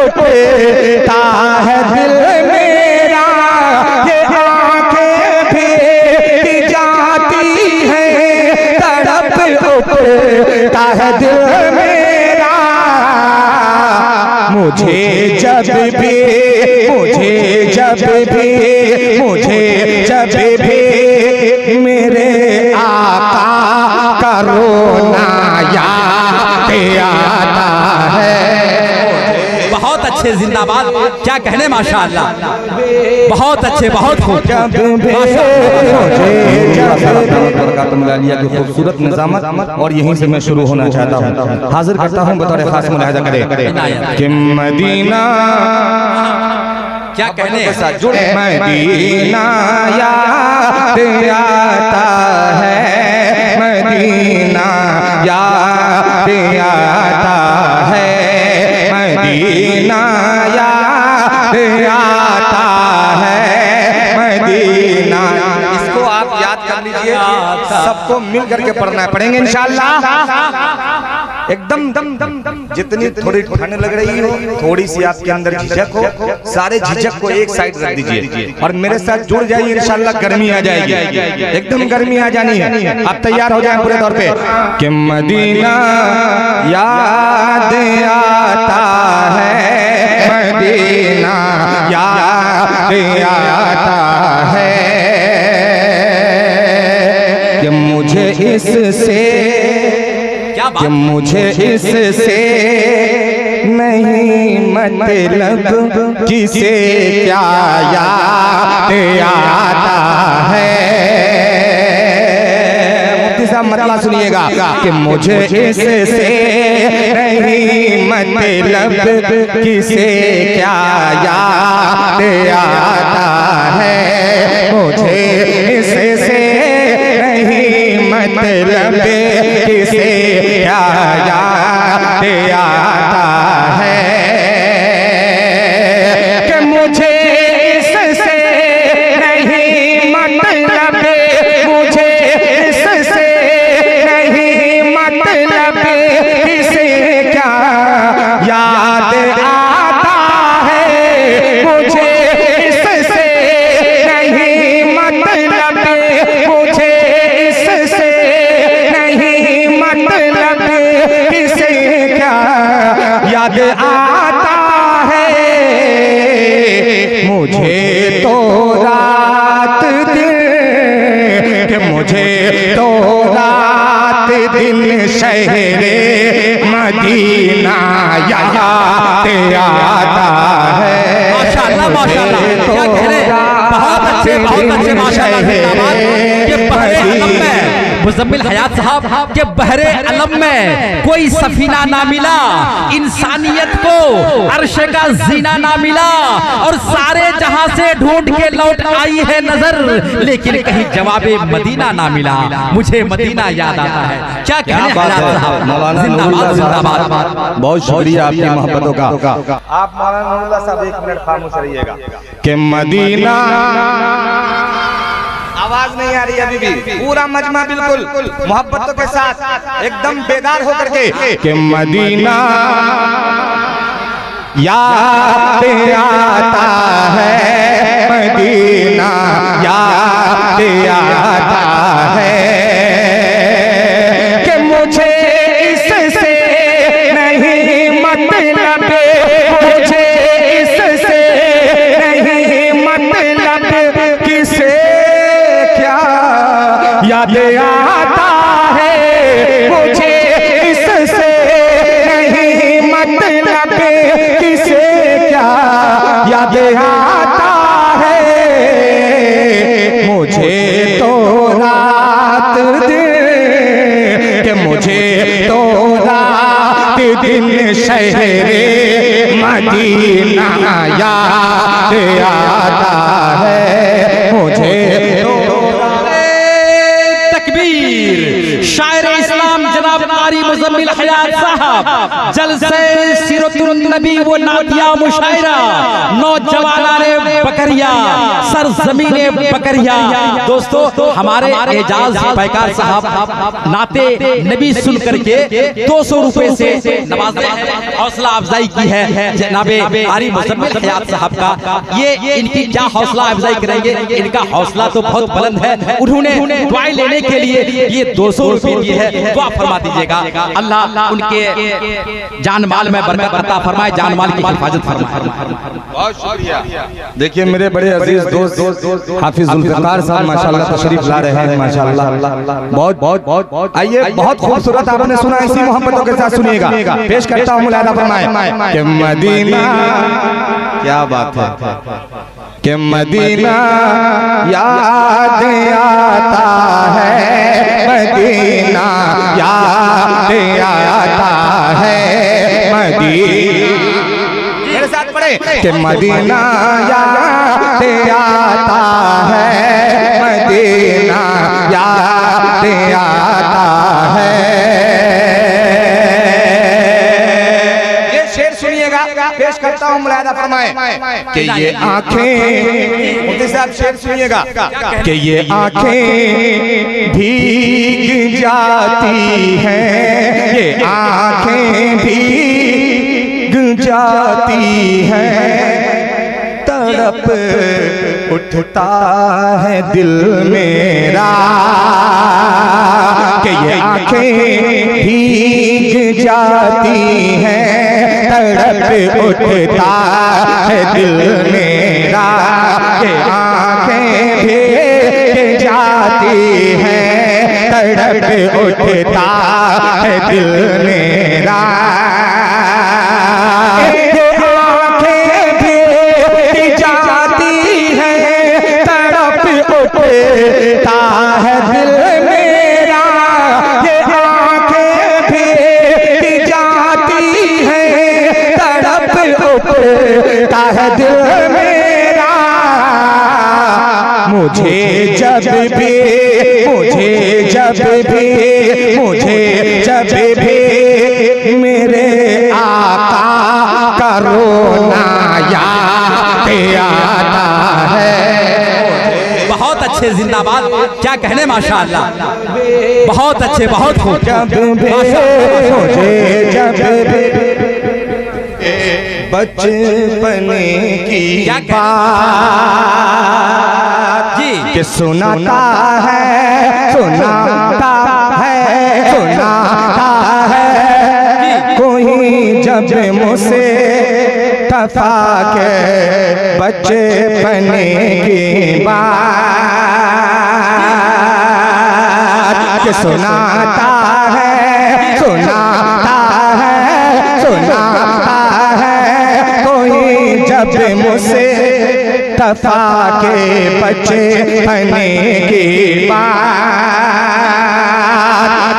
उठता है दिल मेरा, ये आंखें भीग जाती हैं, तड़प उठता है दिल मेरा। मुझे जब भी मेरे आका का रोना याद आता है। बहुत अच्छे, जिंदाबाद, क्या कहने, माशाअल्लाह, बहुत अच्छे, बहुत खूब। की खूबसूरत निज़ामत और यहीं से मैं शुरू होना चाहता हूँ। हाजिर करता हूँ बतौर खास मुलाहिज़ा करें कि मदीना, क्या कहने के साथ जुड़े, मदीना याद आता है, मदीना याद आता है, मदीना याद आता है, मदीना। इसको आप याद कर लीजिए, सबको मिल करके पढ़ना पड़ेंगे इंशाअल्लाह। एकदम जितनी थोड़ी ठंड लग रही हो, थोड़ी सी आपके अंदर झिझक हो, सारे झिझक को एक साइड रख दीजिए और मेरे साथ जुड़ जाइए। इंशाअल्लाह गर्मी आ जाएगी, एकदम गर्मी आ जानी है। आप तैयार हो जाएं पूरे तौर पे कि मदीना याद आता है, मदीना याद आता है कि मुझे इससे, कि मुझे इससे नहीं मतलब किसे क्या याद आता है। मुफ्ती साहब मतलब सुनिएगा कि मुझे इससे नहीं मतलब किसे क्या याद आता है, मुझे इससे नहीं मतलब किसे क्या याद आता है कि मुझे इससे नहीं मतलब, मुझे इससे नहीं मतलब किसे क्या याद आता है, मुझे इससे नहीं मतलब, मुझे इससे नहीं मतलब किसे क्या याद आता है। मुझे तो रात दिन, कि मुझे तो रात दिन शहरे मदीना याद आता है। माशाअल्लाह, माशाअल्लाह, क्या कह रहे हैं, बहुत अच्छे, माशाअल्लाह। ये बहरे अलम में मुज़म्मिल हयात साहब के बहरे अलम में कोई सफीना ना मिला, इंसानियत को अर्श का जीना ना मिला, और सारे जहां से ढूंढ के लौट आई है नजर, लेकिन कहीं जवाबे मदीना ना मिला। मुझे मदीना याद आता है। क्या कहने हयात साहब, जिंदाबाद, जिंदाबाद। बहुत शुक्रिया आपकी मोहब्बतों का। आप मौलाना साहब एक मिनट खामोश रहिएगा कि मदीना, आवाज नहीं आ रही अभी भी, पूरा मजमा बिल्कुल मोहब्बतों के साथ एकदम बेदार होकर के कि मदीना याद आता है, मदीना याद आता है कि मुझे इससे नहीं मतलब, मुझे इससे नहीं मतलब किसे क्या याद आता है, मुझे इससे नहीं मतलब किसे क्या याद आता है। मुझे तो रात दिन, कि मुझे तो रात दिन शहरे मदीना याद आता है, मुझे तो। शायर इस्लाम जनाब कारी मुज़म्मिल हयात साहब जलसे सीरतुन नबी वो नातिया मुशायरा नौजवानाने बकरिया, सर जमीने बकरिया। दोस्तों हमारे एजाज पैकार साहब नाते नबी सुन करके 200 रुपए से नवाज हौसला अफजाई की है जनाबे कारी मुज़म्मिल हयात साहब का। ये इनकी क्या हौसला अफजाई करेंगे, इनका हौसला तो बहुत बुलंद है। उन्होंने दुआ लेने के लिए ये 200 रुपए दिए है, दुआ फरमा दीजिएगा। अल्लाह उनके जान माल में बरकत अता फरमाए, जान माल की हिफाजत फरमाए। बहुत शुक्रिया। देखिए मेरे बड़े अजीज दोस्त हाफिज जुल्फिकार साहब माशाल्लाह तशरीफ ला रहे हैं, माशाल्लाह बहुत बहुत बहुत। आइए, बहुत खूबसूरत आपने सुना, इसी मोहब्बतों के साथ सुनिएगा। पेश करता हूँ मुलाहिदा फरमाए कि मदीना, क्या बात है कि मदीना याद आता है, मदीना याद आता है, मेरे साथ पढ़े कि मदीना याद आता है, मदीना याद आता है। ये शेर सुनिएगा, पेश करता हूँ मुलाहिदा फरमाए कि ये आंखें, मुफ्ती साहब शेर सुनिएगा कि ये आंखें भीग जाती हैं, ये आंखें भीग जाती हैं, तड़प उठता है दिल मेरा कि ये आंखें भीग जाती हैं, तड़प उठता है दिल मेरा, ये आंखें भीग जाती हैं, तड़प उठता है दिल मेरा। उठता है दिल मेरा, ये आंखें भी जाती हैं, तड़प उठता है दिल मेरा। मुझे जब भी मेरे आका का रोना याद आता है। बहुत अच्छे, जिंदाबाद, क्या कहने, माशाअल्लाह, बहुत अच्छे, बहुत खूब। जब बचपन की बात जी कि सुनाता है कोई जब मुझसे तफा के बचपन की बात कि सुनाता है कोई जब मुझसे तफा के बचपन की बात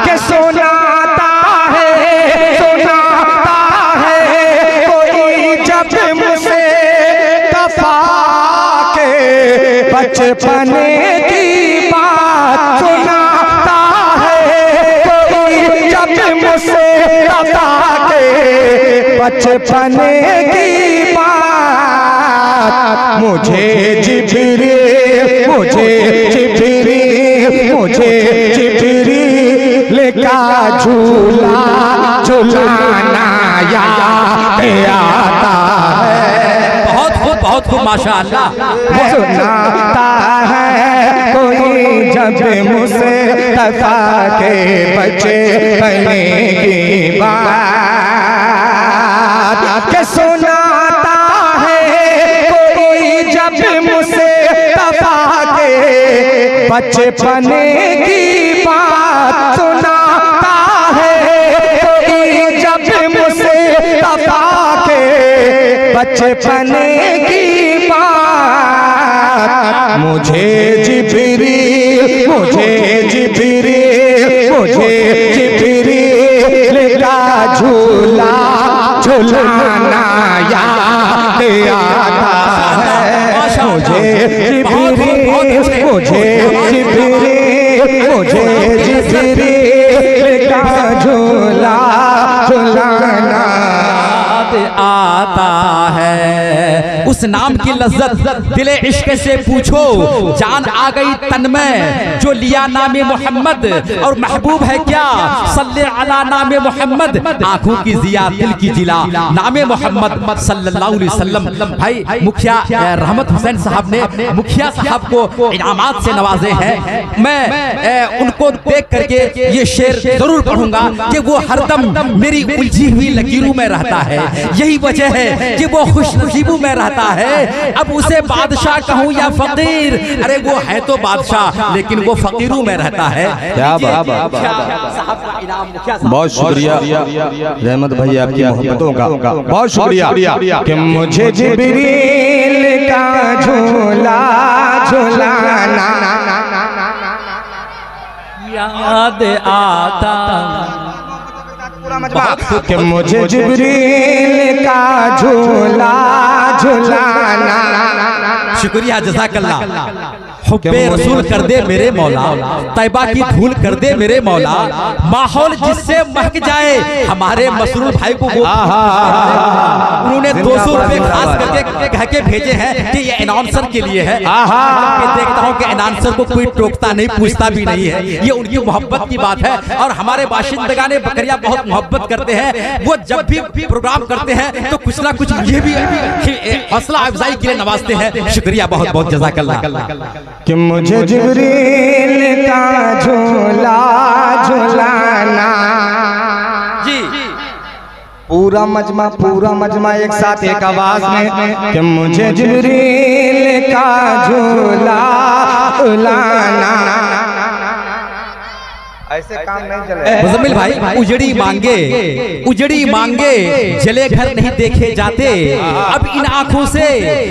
कि सुनाता है कोई जब मुझसे तफा के बचपन की बात, सुनाता है कोई जब मुझसे तफा के बचपन की बात। मुझे जिब्रील का झूलाना याद आता है। बहुत खूब माशाअल्लाह। सुनाता है कोई जब मुझसे तफा के बचपन की बात के सुनाता है कोई जब मुझसे तफा के बचपन की बात, सुनाता है कोई जब मुझसे तफा के बचपन की बात। मुझे जिब्रील का झूलाना याद आता है। मुझे जिब्रील का झूलाना आता है। उस नाम की लज्जत दिले इश्क से पूछो, जान आ गई तन में जो लिया नामे मोहम्मद। और महबूब है क्या सल्ले अला नामे मोहम्मद, आंखों की जिया दिल की जिला नामे मोहम्मद सल्लल्लाहु अलैहि वसल्लम। भाई मुखिया रहमत हुसैन साहब ने मुखिया साहब को इनामात से नवाजे हैं। मैं उनको देख करके ये शेर जरूर पढ़ूंगा कि वो हरदम मेरी उलझी हुई लकीरों में रहता है। यही वजह है कि वो खुश नसीबों में रहता है। अब उसे बादशाह कहूँ या फकीर, अरे वो है तो बादशाह लेकिन वो फकीरों में रहता है। क्या बात, बहुत शुक्रिया रहमत भाई आपकी मोहब्बतों का, बहुत शुक्रिया कि मुझे जिब्रील का झूला झूलाना याद आता कि मुझे जिब्रील का झूला झूलाना। शुक्रिया जज़ाकल्लाह। हुब्बे रसूल कर दे मेरे मौला, तैबा की धूल कर दे मेरे मौला, माहौल जिससे महक जाए हमारे मसरूर भाई को। उन्होंने 200 रुपए खास करके कह के भेजे हैं कि ये अनाउंसर के लिए है। देखता हूँ कि अनाउंसर को कोई टोकता नहीं, पूछता भी नहीं है। ये उनकी मोहब्बत की बात है। और हमारे बाशिंदगाने बकरिया बहुत मोहब्बत करते हैं। वो जब भी प्रोग्राम करते हैं तो कुछ ना कुछ ये भी हौसला अफजाई के लिए नवाजते हैं। शुक्रिया बहुत बहुत जज़ाकल्लाह। कि मुझे जिब्रील का झूला झूलाना। जी पूरा मजमा एक साथ एक आवाज में कि मुझे जिब्रील का झूला झूलाना। ऐसे काम नहीं चले मुजम्मिल भाई। उजड़ी मांगे जले घर नहीं देखे जाते। अब इन आंखों से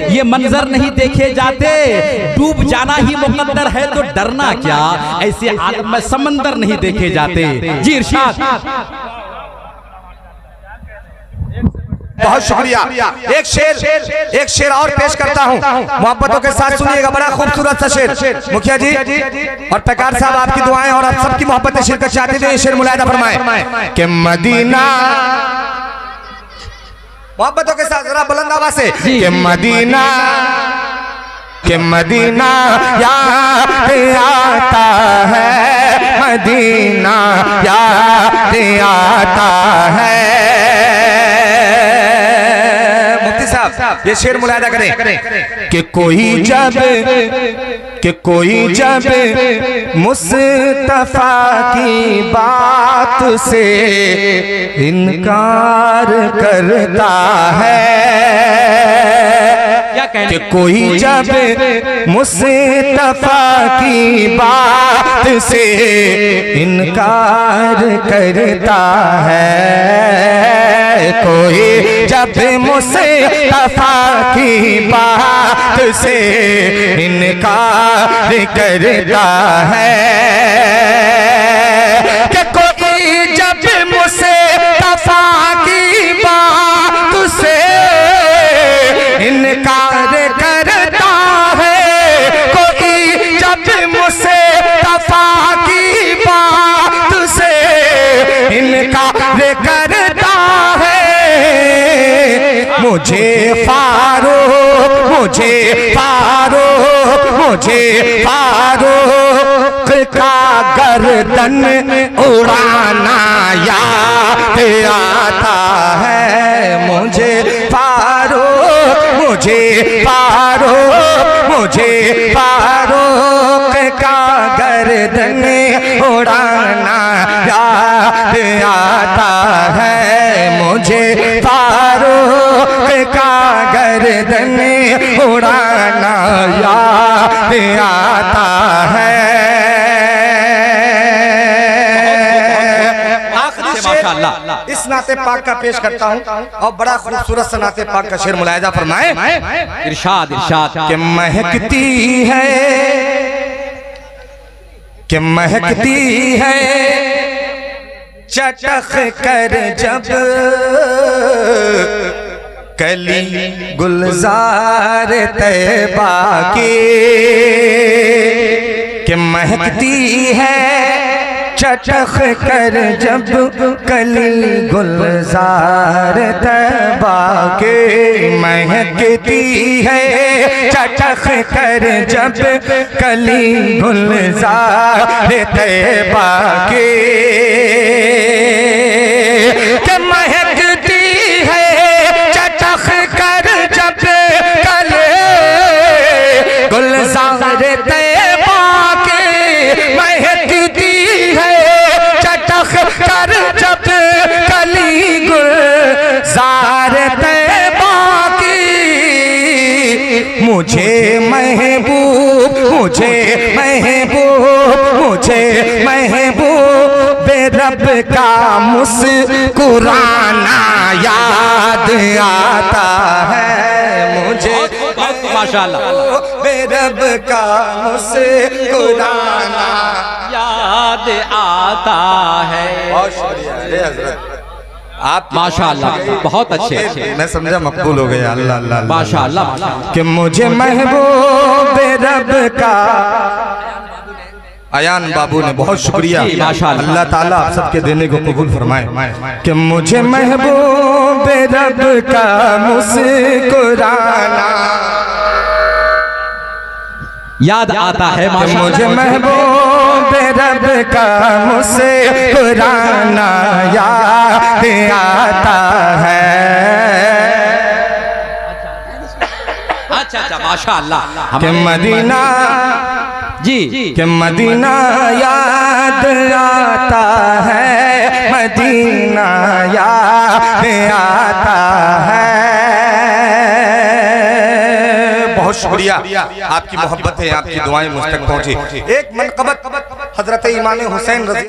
ये मंजर नहीं देखे जाते। डूब जाना ही मुकद्दर है तो डरना क्या, ऐसे आलम में समंदर नहीं देखे जाते। जी इरशाद। बहुत शुक्रिया। एक शेर और पेश करता हूँ, मोहब्बतों के साथ सुनिएगा। बड़ा खूबसूरत सा शेर। मुखिया जी और पकार साहब आपकी दुआएं और आप सबकी मोहब्बतें शिरकत चाहते थे। शेर मुलाहिदा फरमाए कि मदीना, मोहब्बतों के साथ जरा बुलंद आवाज से कि मदीना याद आता है, मदीना याद आता है। ये शेर मुलाहिदा करें कि कोई जब मुस्तफा की बात से इनकार करता है। कि कोई जब मुस्तफा की बात से इनकार करता है। कोई जब मुस्तफा की बात से इनकार करता है। कि कोई जब मुस्तफा की बात से इनकार करता है। कोई जब मुस्तफा की बात से इनकार करता है। मुझे फारूक का गर्दन उड़ाना याद आता है। मुझे फारूक का गर्दन उड़ाना याद आता है। मुझे फारूक का गर्दन उड़ाना याद आता है। इस नाते पाक का पेश करता हूँ और बड़ा खूबसूरत सा नाते पाक का शेर मुलाहिदा फरमाए। इरशाद कि महकती है चटख कर जब कली गुलजार तैबा की। कि महकती है चटख कर जब कली गुलजार तैबा के महकती है, चटख कर जब कली गुलजार तैबा के महकती है, चटख कर जब कली गुलजार तैबा के महकती है, चटख कर जब कली गुलजार तैबा की। मुझे महबूब मुझे महबूब मुझे महबूब रब का मुस्कुराना याद आता है। मुझे माशाअल्लाह रब का मुस्कुराना याद आता है। बहुत शुक्रिया हजरत, आप माशाअल्लाह बहुत अच्छे। मैं समझा मकबूल हो गया। अल्लाह अल्लाह माशाअल्लाह कि मुझे महबूब रब का। अयान बाबू ने बहुत शुक्रिया, अल्लाह ताला आप सबके देने को कबूल फरमाए। कि मुझे महबूब रब का मुस्कुराना याद आता है। मुझे महबूब रब का मुस्कुराना याद आता है। अच्छा माशाअल्लाह। कि मदीना जी कि मदीना याद आता है, मदीना याद आता है। बहुत शुक्रिया, आपकी मोहब्बत है, आपकी दुआएं मुझ तक पहुंची। एक मनक़बत हजरत इमाम हुसैन रज़ी